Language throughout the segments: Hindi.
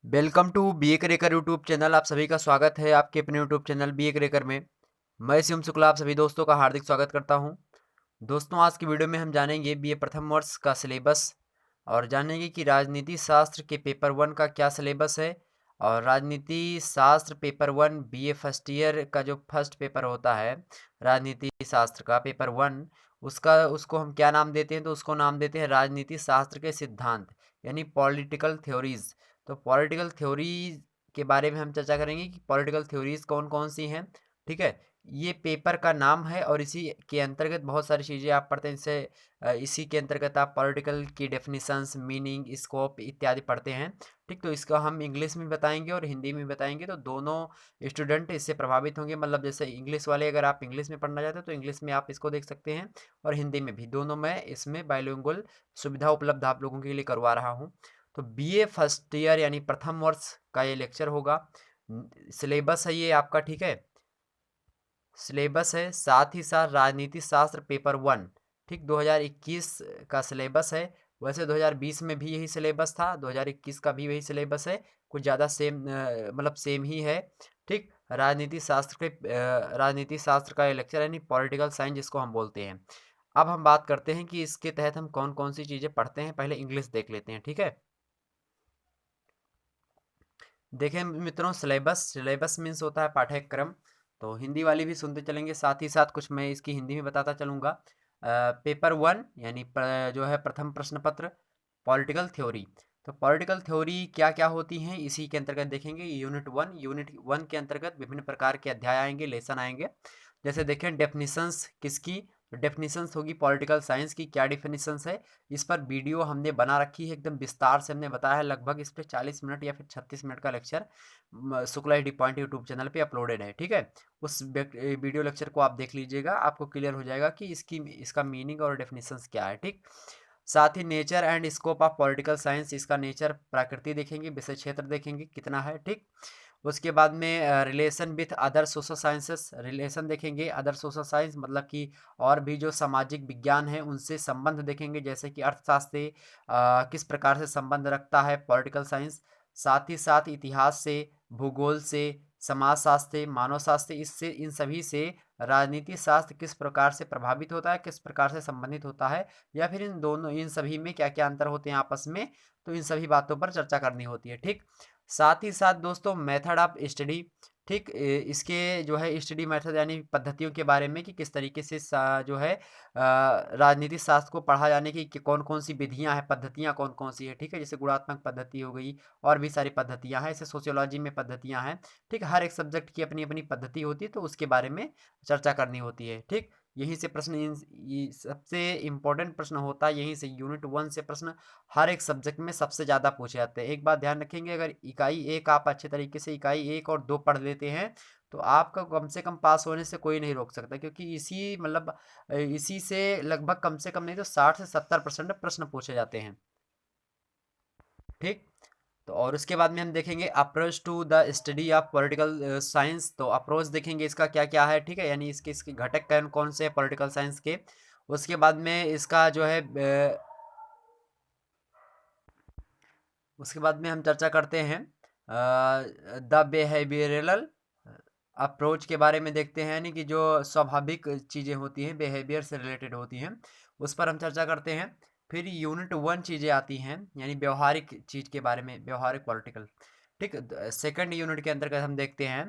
Welcome to B A Karekar YouTube channel. आप सभी का स्वागत है आपके अपने YouTube channel B A Karekar में। मैं शिवम शुक्ला आप सभी दोस्तों का हार्दिक स्वागत करता हूं। दोस्तों, आज की वीडियो में हम जानेंगे बीए प्रथम वर्ष का सिलेबस और जानेंगे कि राजनीति शास्त्र के पेपर 1 का क्या सिलेबस है और राजनीति शास्त्र पेपर 1 बीए फर्स्ट ईयर का जो फर्स्ट पेपर होता है राजनीति शास्त्र का पेपर 1, उसको हम क्या नाम देते हैं, तो उसको नाम देते हैं राजनीति शास्त्र के सिद्धांत यानी पॉलिटिकल थ्योरीज। तो पॉलिटिकल थ्योरी के बारे में हम चर्चा करेंगे कि पॉलिटिकल थ्योरीज कौन कौन सी हैं। ठीक है, ये पेपर का नाम है और इसी के अंतर्गत बहुत सारी चीज़ें आप पढ़ते हैं। इससे इसी के अंतर्गत आप पॉलिटिकल की डेफिनेशंस, मीनिंग, स्कोप इत्यादि पढ़ते हैं। ठीक, तो इसका हम इंग्लिश में बताएंगे और हिंदी में बताएंगे, तो दोनों स्टूडेंट इससे प्रभावित होंगे। मतलब जैसे इंग्लिश वाले, अगर आप इंग्लिश में पढ़ना चाहते हैं तो इंग्लिश में आप इसको देख सकते हैं और हिंदी में भी, दोनों में इसमें बाइलिंगुअल सुविधा उपलब्ध आप लोगों के लिए करवा रहा हूँ। तो बीए फर्स्ट ईयर यानी प्रथम वर्ष का ये लेक्चर होगा। सिलेबस है ये आपका, ठीक है, सिलेबस है। साथ ही साथ राजनीति शास्त्र पेपर 1, ठीक, 2021 का सिलेबस है। वैसे 2020 में भी यही सिलेबस था, 2021 का भी वही सिलेबस है, कुछ ज़्यादा सेम मतलब सेम ही है। ठीक, राजनीति शास्त्र का ये लेक्चर यानी पॉलिटिकल साइंस जिसको हम बोलते हैं। अब हम बात करते हैं कि इसके तहत हम कौन कौन सी चीज़ें पढ़ते हैं। पहले इंग्लिश देख लेते हैं, ठीक है। देखें मित्रों, सिलेबस सिलेबस मीन्स होता है पाठ्यक्रम। तो हिंदी वाली भी सुनते चलेंगे, साथ ही साथ कुछ मैं इसकी हिंदी में बताता चलूँगा। पेपर 1 यानी जो है प्रथम प्रश्न पत्र पॉलिटिकल थ्योरी। तो पॉलिटिकल थ्योरी क्या क्या होती हैं इसी के अंतर्गत देखेंगे। यूनिट 1 के अंतर्गत विभिन्न प्रकार के अध्याय आएंगे, लेसन आएंगे। जैसे देखें डेफिनिशंस किसकी, डेफिनिशंस होगी पॉलिटिकल साइंस की, क्या डेफिनिशंस है। इस पर वीडियो हमने बना रखी है, एकदम विस्तार से हमने बताया है। लगभग इस पर 40 मिनट या फिर 36 मिनट का lecture Shukla D point YouTube channel पे अपलोडेड है। ठीक है, उस वीडियो लेक्चर को आप देख लीजिएगा, आपको क्लियर हो जाएगा कि इसका मीनिंग और डेफिनेशंस क्या है। ठीक, साथ ही nature and scope of political science, इसका नेचर प्रकृति देखेंगे, विषय क्षेत्र देखेंगे कितना है। ठीक, उसके बाद में relation with other social sciences, relation देखेंगे अदर सोशल साइंस मतलब कि और भी जो सामाजिक विज्ञान है उनसे संबंध देखेंगे, जैसे कि अर्थशास्त्र से किस प्रकार से संबंध रखता है पॉलिटिकल साइंस। साथ ही साथ इतिहास से, भूगोल से, समाजशास्त्र से, मानव शास्त्र, इससे इन सभी से राजनीति शास्त्र किस प्रकार से प्रभावित होता है, किस प्रकार से संबंधित होता है, या फिर इन सभी में क्या क्या अंतर होते हैं आपस में। तो इन सभी बातों पर चर्चा करनी होती है। ठीक, साथ ही साथ दोस्तों मेथड ऑफ स्टडी। ठीक, इसके जो है स्टडी मेथड यानी पद्धतियों के बारे में कि किस तरीके से जो है राजनीतिक शास्त्र को पढ़ा जाने की कौन कौन सी विधियां हैं, पद्धतियां कौन कौन सी है। ठीक है, जैसे गुणात्मक पद्धति हो गई और भी सारी पद्धतियां हैं, ऐसे सोशियोलॉजी में पद्धतियां हैं। ठीक, हर एक सब्जेक्ट की अपनी अपनी पद्धति होती है, तो उसके बारे में चर्चा करनी होती है। ठीक, यहीं से प्रश्न ये सबसे इम्पोर्टेंट प्रश्न होता है, यहीं से यूनिट 1 से प्रश्न हर एक सब्जेक्ट में सबसे ज़्यादा पूछे जाते हैं। एक बात ध्यान रखेंगे, अगर इकाई 1 आप अच्छे तरीके से इकाई 1 और 2 पढ़ लेते हैं तो आपका कम से कम पास होने से कोई नहीं रोक सकता, क्योंकि इसी मतलब इसी से लगभग कम से कम नहीं तो 60 से 70% प्रश्न पूछे जाते हैं। ठीक, तो और उसके बाद में हम देखेंगे approach to the study of political science. तो अप्रोच देखेंगे इसका क्या क्या है। ठीक है, यानी इसके घटक कौन कौन से पॉलिटिकल साइंस के। उसके बाद में इसका जो है उसके बाद में हम चर्चा करते हैं द बिहेवियरल अप्रोच के बारे में देखते हैं, यानी कि जो स्वाभाविक चीज़ें होती हैं, बिहेवियर से रिलेटेड होती हैं, उस पर हम चर्चा करते हैं। फिर यूनिट 1 चीज़ें आती हैं, यानी व्यवहारिक चीज़ के बारे में, व्यवहारिक पॉलिटिकल। ठीक, सेकंड यूनिट के अंतर्गत हम देखते हैं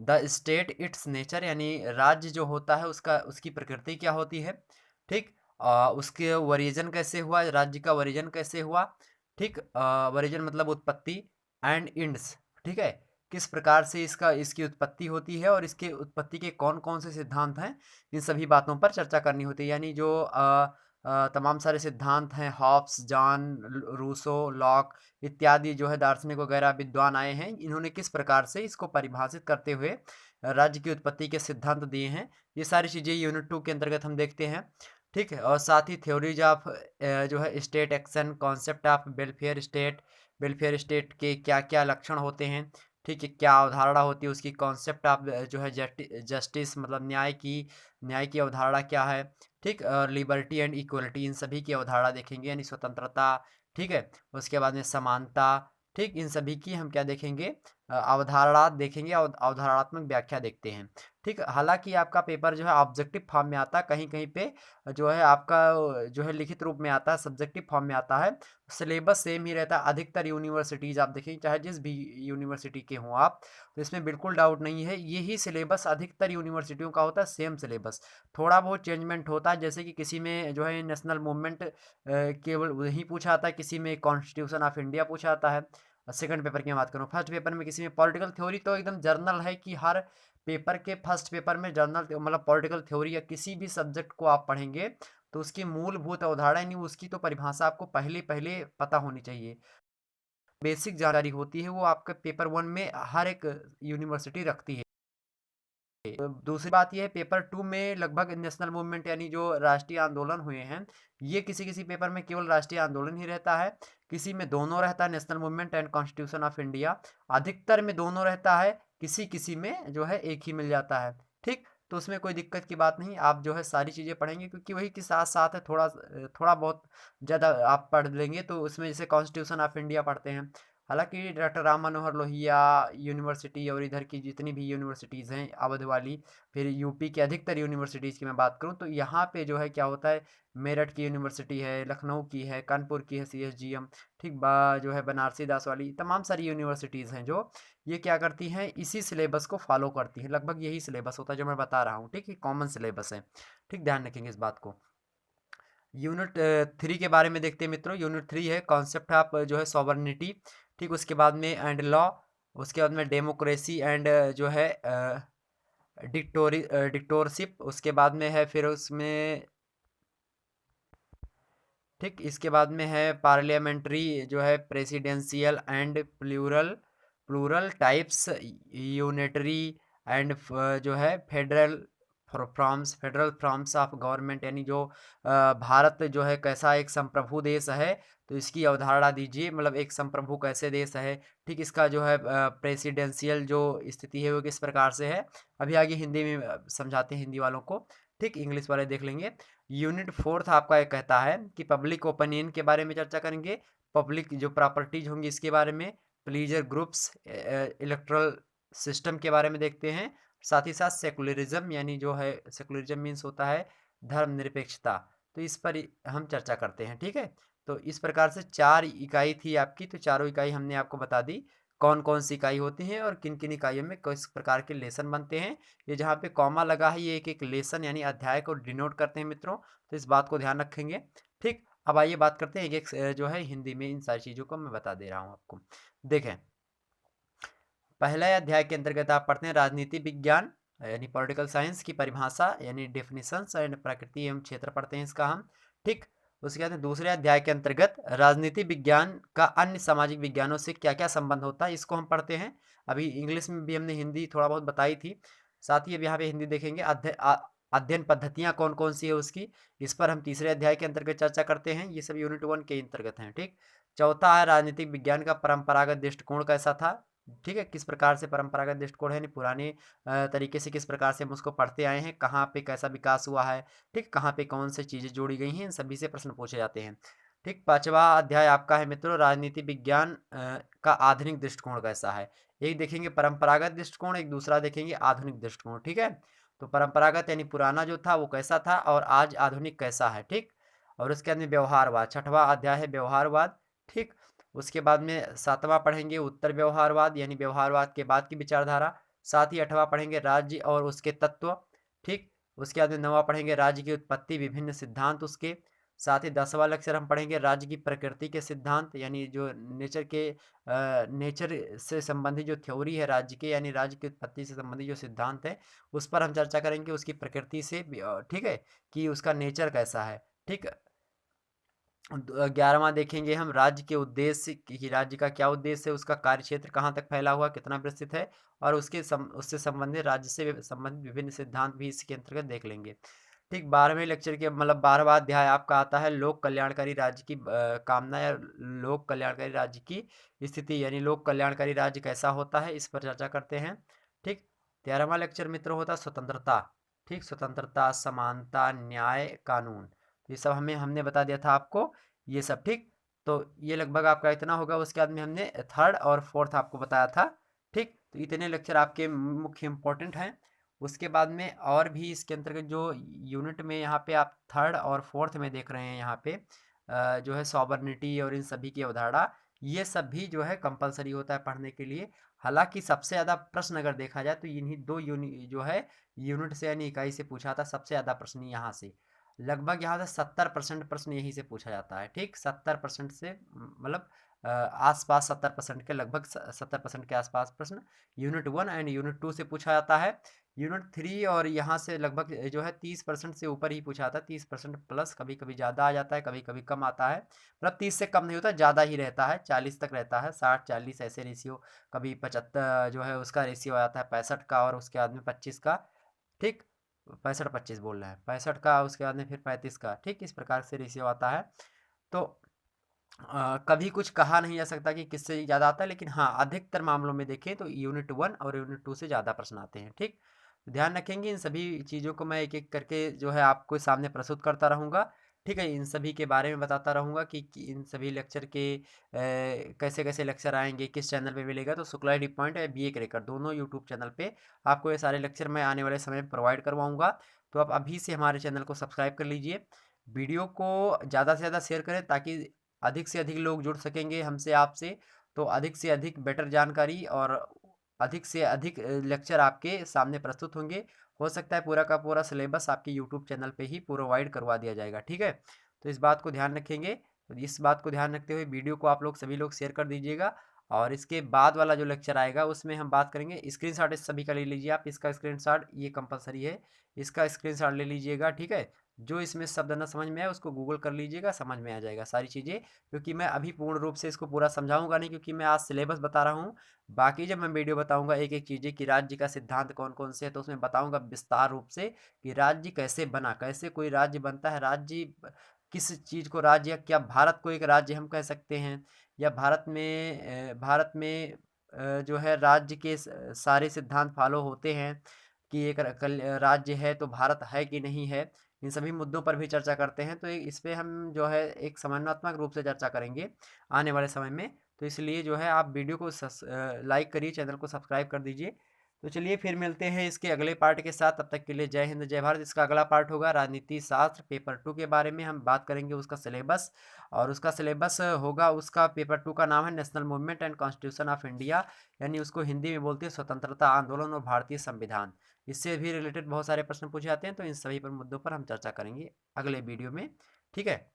द स्टेट इट्स नेचर, यानी राज्य जो होता है उसकी प्रकृति क्या होती है। ठीक, उसके ओरिजिन कैसे हुआ, राज्य का ओरिजिन कैसे हुआ। ठीक, ओरिजिन मतलब उत्पत्ति, एंड इंड्स। ठीक है, किस प्रकार से इसकी उत्पत्ति होती है और इसके उत्पत्ति के कौन कौन से सिद्धांत हैं, इन सभी बातों पर चर्चा करनी होती है। यानी जो तमाम सारे सिद्धांत हैं, हॉब्स, जॉन, रूसो, लॉक इत्यादि जो है दार्शनिक वगैरह विद्वान आए हैं, इन्होंने किस प्रकार से इसको परिभाषित करते हुए राज्य की उत्पत्ति के सिद्धांत दिए हैं। ये सारी चीज़ें यूनिट 2 के अंतर्गत हम देखते हैं। ठीक है, और साथ ही थ्योरीज ऑफ जो है state action, concept of welfare state के क्या क्या लक्षण होते हैं। ठीक है, क्या अवधारणा होती है उसकी, कॉन्सेप्ट ऑफ जो है जस्टिस मतलब न्याय की अवधारणा क्या है। ठीक, और लिबर्टी एंड इक्वलिटी, इन सभी की अवधारणा देखेंगे, यानी स्वतंत्रता। ठीक है, उसके बाद में समानता, ठीक, इन सभी की हम क्या देखेंगे, अवधारणा देखेंगे और अवधारणात्मक व्याख्या देखते हैं। ठीक, हालांकि आपका पेपर जो है ऑब्जेक्टिव फॉर्म में आता है, कहीं कहीं पे जो है आपका जो है लिखित रूप में आता है, सब्जेक्टिव फॉर्म में आता है। सिलेबस सेम ही रहता है अधिकतर यूनिवर्सिटीज़ आप देखेंगे, चाहे जिस भी यूनिवर्सिटी के हों आप, तो इसमें बिल्कुल डाउट नहीं है, यही सिलेबस अधिकतर यूनिवर्सिटियों का होता है, सेम सिलेबस। थोड़ा बहुत चेंजमेंट होता है, जैसे कि किसी में जो है नेशनल मूवमेंट केवल वही पूछा आता है, किसी में कॉन्स्टिट्यूशन ऑफ इंडिया पूछा आता है। सेकंड पेपर की मैं बात करूँ, फर्स्ट पेपर में किसी में पॉलिटिकल थ्योरी, तो एकदम जर्नल है कि हर पेपर के फर्स्ट पेपर में जर्नल मतलब पॉलिटिकल थ्योरी या किसी भी सब्जेक्ट को आप पढ़ेंगे तो उसकी मूलभूत अवधारणा नहीं, उसकी तो परिभाषा आपको पहले पहले पता होनी चाहिए। बेसिक जानकारी होती है वो आपके पेपर वन में हर एक यूनिवर्सिटी रखती है। दूसरी बात ये है, पेपर टू में लगभग नेशनल मूवमेंट यानी जो राष्ट्रीय आंदोलन हुए हैं, ये किसी किसी पेपर में केवल राष्ट्रीय आंदोलन ही रहता है, किसी में दोनों रहता है, national movement and constitution of India. अधिकतर में दोनों रहता है, किसी किसी में जो है एक ही मिल जाता है। ठीक, तो उसमें कोई दिक्कत की बात नहीं, आप जो है सारी चीज़ें पढ़ेंगे, क्योंकि वही के साथ साथ है, थोड़ा थोड़ा बहुत ज़्यादा आप पढ़ लेंगे तो उसमें जैसे कॉन्स्टिट्यूशन ऑफ इंडिया पढ़ते हैं। हालांकि डॉक्टर राम मनोहर लोहिया यूनिवर्सिटी और इधर की जितनी भी यूनिवर्सिटीज़ हैं अवध वाली, फिर यूपी की अधिकतर यूनिवर्सिटीज़ की मैं बात करूँ तो यहाँ पे जो है क्या होता है, मेरठ की यूनिवर्सिटी है, लखनऊ की है, कानपुर की है सीएसजीएम, ठीक बा जो है बनारसी दास वाली, तमाम सारी यूनिवर्सिटीज़ हैं जो ये क्या करती हैं, इसी सिलेबस को फॉलो करती हैं, लगभग यही सिलेबस होता है जो मैं बता रहा हूँ। ठीक, ये कॉमन सिलेबस है। ठीक, ध्यान रखेंगे इस बात को। यूनिट थ्री के बारे में देखते हैं मित्रों। यूनिट थ्री है कॉन्सेप्ट ऑफ जो है सॉवर्निटी। ठीक, उसके बाद में एंड लॉ, उसके बाद में डेमोक्रेसी एंड जो है डिक्टोरशिप, उसके बाद में है फिर उसमें ठीक, इसके बाद में है पार्लियामेंट्री जो है presidential and plural plural types, unitary and जो है फेडरल फॉर्म्स ऑफ गवर्नमेंट, यानी जो भारत जो है कैसा एक संप्रभु देश है, तो इसकी अवधारणा दीजिए, मतलब एक संप्रभु कैसे देश है। ठीक, इसका जो है प्रेसिडेंशियल जो स्थिति है वो किस प्रकार से है, अभी आगे हिंदी में समझाते हैं हिंदी वालों को। ठीक, इंग्लिश वाले देख लेंगे। यूनिट फोर्थ आपका ये कहता है कि पब्लिक ओपिनियन के बारे में चर्चा करेंगे, पब्लिक जो प्रॉपर्टीज होंगी इसके बारे में, प्लीजर ग्रुप्स, इलेक्ट्रल सिस्टम के बारे में देखते हैं, साथ ही साथ सेकुलरिज्म, यानी जो है सेकुलरिज्म मीन्स होता है धर्मनिरपेक्षता, तो इस पर हम चर्चा करते हैं। ठीक है, तो इस प्रकार से 4 इकाई थी आपकी, तो चारों इकाई हमने आपको बता दी कौन कौन सी इकाई होती हैं और किन किन इकाइयों में किस प्रकार के लेसन बनते हैं। ये जहाँ पे कॉमा लगा है ये एक एक लेसन यानी अध्याय को डिनोट करते हैं मित्रों, तो इस बात को ध्यान रखेंगे। ठीक, अब आइए बात करते हैं एक एक जो है हिंदी में इन सारी चीज़ों को मैं बता दे रहा हूँ आपको। देखें, पहला अध्याय के अंतर्गत आप पढ़ते हैं राजनीति विज्ञान यानी पॉलिटिकल साइंस की परिभाषा यानी डेफिनेशंस एंड प्रकृति एवं क्षेत्र पढ़ते हैं इसका हम। ठीक, उसके बाद दूसरे अध्याय के अंतर्गत राजनीति विज्ञान का अन्य सामाजिक विज्ञानों से क्या क्या संबंध होता है इसको हम पढ़ते हैं। अभी इंग्लिश में भी हमने हिंदी थोड़ा बहुत बताई थी, साथ ही अब यहाँ पे हिंदी देखेंगे। अध्ययन पद्धतियाँ कौन कौन सी है उसकी, इस पर हम तीसरे अध्याय के अंतर्गत चर्चा करते हैं, ये सब यूनिट 1 के अंतर्गत हैं। ठीक, चौथा है राजनीतिक विज्ञान का परंपरागत दृष्टिकोण कैसा था। ठीक है, किस प्रकार से परंपरागत दृष्टिकोण है, यानी पुराने तरीके से किस प्रकार से हम उसको पढ़ते आए हैं, कहाँ पे कैसा विकास हुआ है, ठीक, कहाँ पे कौन सी चीज़ें जोड़ी गई हैं, इन सभी से प्रश्न पूछे जाते हैं। ठीक, पांचवा अध्याय आपका है मित्रों राजनीति विज्ञान का आधुनिक दृष्टिकोण कैसा है। एक देखेंगे परंपरागत दृष्टिकोण, एक दूसरा देखेंगे आधुनिक दृष्टिकोण। ठीक है, तो परंपरागत यानी पुराना जो था वो कैसा था और आज आधुनिक कैसा है। ठीक, और उसके बाद में व्यवहारवाद, छठवां अध्याय है व्यवहारवाद। ठीक, उसके बाद में सातवां पढ़ेंगे उत्तर व्यवहारवाद यानी व्यवहारवाद के बाद की विचारधारा, साथ ही आठवां पढ़ेंगे राज्य और उसके तत्व। ठीक, उसके बाद में नौवां पढ़ेंगे राज्य की उत्पत्ति विभिन्न सिद्धांत उसके, साथ ही 10वां लेक्चर हम पढ़ेंगे राज्य की प्रकृति के सिद्धांत यानी जो नेचर से संबंधित जो थ्योरी है राज्य के, यानी राज्य की उत्पत्ति से संबंधित जो सिद्धांत है उस पर हम चर्चा करेंगे, उसकी प्रकृति से ठीक है कि उसका नेचर कैसा है। ठीक, 11वां देखेंगे हम राज्य के उद्देश्य कि राज्य का क्या उद्देश्य है, उसका कार्य क्षेत्र कहाँ तक फैला हुआ, कितना विस्तृत है, और उससे संबंधित राज्य से संबंधित विभिन्न सिद्धांत भी इसके अंतर्गत देख लेंगे। ठीक, 12वें लेक्चर के मतलब 12वां अध्याय आपका आता है लोक कल्याणकारी राज्य की कामना या लोक कल्याणकारी राज्य की स्थिति, यानी लोक कल्याणकारी राज्य कैसा होता है इस पर चर्चा करते हैं। ठीक, 13वां लेक्चर मित्र होता है स्वतंत्रता। ठीक, स्वतंत्रता, समानता, न्याय, कानून, ये सब हमने बता दिया था आपको ये सब। ठीक, तो ये लगभग आपका इतना होगा। उसके बाद में हमने थर्ड और फोर्थ आपको बताया था। ठीक, तो इतने लेक्चर आपके मुख्य इंपॉर्टेंट हैं। उसके बाद में और भी इसके अंतर्गत जो यूनिट में यहाँ पे आप थर्ड और फोर्थ में देख रहे हैं, यहाँ पे जो है सॉबर्निटी और इन सभी की अवधारणा, ये सब भी जो है कंपलसरी होता है पढ़ने के लिए। हालांकि सबसे ज़्यादा प्रश्न अगर देखा जाए तो इन्हीं दो जो है यूनिट से यानी इकाई से पूछा था सबसे ज़्यादा प्रश्न यहाँ से। लगभग यहाँ से 70% प्रश्न यहीं से पूछा जाता है। ठीक, 70% से मतलब आसपास 70% के लगभग 70% के आसपास प्रश्न यूनिट 1 एंड यूनिट 2 से पूछा जाता है। यूनिट 3 और यहाँ से लगभग जो है 30% से ऊपर ही पूछा जाता है। 30% प्लस, कभी कभी ज़्यादा आ जाता है, कभी कभी कम आता है। मतलब 30 से कम नहीं होता, ज़्यादा ही रहता है, 40 तक रहता है, 60-40 ऐसे रेशियो। कभी 75 जो है उसका रेशियो आता है 65 का, और उसके बाद में 25 का। ठीक, 65-25 बोल रहा है, 65 का, उसके बाद में फिर 35 का। ठीक, इस प्रकार से रेशियो आता है। तो कभी कुछ कहा नहीं जा सकता कि किससे ज़्यादा आता है, लेकिन हाँ अधिकतर मामलों में देखें तो यूनिट 1 और यूनिट 2 से ज़्यादा प्रश्न आते हैं। ठीक, तो ध्यान रखेंगे, इन सभी चीज़ों को मैं एक एक करके जो है आपको सामने प्रस्तुत करता रहूँगा। ठीक है, इन सभी के बारे में बताता रहूँगा कि इन सभी लेक्चर के कैसे कैसे लेक्चर आएंगे, किस चैनल पे मिलेगा। तो शुक्ला डी पॉइंट है, बी ए क्रैकर, दोनों यूट्यूब चैनल पे आपको ये सारे लेक्चर मैं आने वाले समय में प्रोवाइड करवाऊँगा। तो आप अभी से हमारे चैनल को सब्सक्राइब कर लीजिए, वीडियो को ज़्यादा से ज़्यादा शेयर करें ताकि अधिक से अधिक लोग जुड़ सकेंगे हमसे, आपसे। तो अधिक से अधिक बेटर जानकारी और अधिक से अधिक लेक्चर आपके सामने प्रस्तुत होंगे। हो सकता है पूरा का पूरा सिलेबस आपके यूट्यूब चैनल पे ही प्रोवाइड करवा दिया जाएगा। ठीक है, तो इस बात को ध्यान रखेंगे। तो इस बात को ध्यान रखते हुए वीडियो को आप लोग सभी लोग शेयर कर दीजिएगा। और इसके बाद वाला जो लेक्चर आएगा उसमें हम बात करेंगे, स्क्रीनशॉट इस सभी का ले लीजिए आप, इसका स्क्रीनशॉट ये कंपलसरी है, इसका स्क्रीनशॉट ले लीजिएगा। ठीक है, जो इसमें शब्द ना समझ में आए उसको गूगल कर लीजिएगा, समझ में आ जाएगा सारी चीज़ें। क्योंकि मैं अभी पूर्ण रूप से इसको पूरा समझाऊंगा नहीं, क्योंकि मैं आज सिलेबस बता रहा हूँ। बाकी जब मैं वीडियो बताऊंगा एक एक चीज़ें कि राज्य का सिद्धांत कौन कौन से है, तो उसमें बताऊंगा विस्तार रूप से कि राज्य कैसे बना, कैसे कोई राज्य बनता है, राज्य किस चीज़ को राज्य, या क्या भारत को एक राज्य हम कह सकते हैं, या भारत में जो है राज्य के सारे सिद्धांत फॉलो होते हैं, कि एक राज्य है तो भारत है कि नहीं है। इन सभी मुद्दों पर भी चर्चा करते हैं। तो इस पे हम जो है एक समन्वयात्मक रूप से चर्चा करेंगे आने वाले समय में। तो इसलिए जो है आप वीडियो को लाइक करिए, चैनल को सब्सक्राइब कर दीजिए। तो चलिए फिर मिलते हैं इसके अगले पार्ट के साथ, तब तक के लिए जय हिंद जय भारत। इसका अगला पार्ट होगा राजनीति शास्त्र पेपर 2 के बारे में हम बात करेंगे, उसका सिलेबस। और उसका सिलेबस होगा, उसका पेपर 2 का नाम है national movement and constitution of India, यानी उसको हिंदी में बोलते हैं स्वतंत्रता आंदोलन और भारतीय संविधान। इससे भी रिलेटेड बहुत सारे प्रश्न पूछे जाते हैं। तो इन सभी पर मुद्दों पर हम चर्चा करेंगे अगले वीडियो में। ठीक है।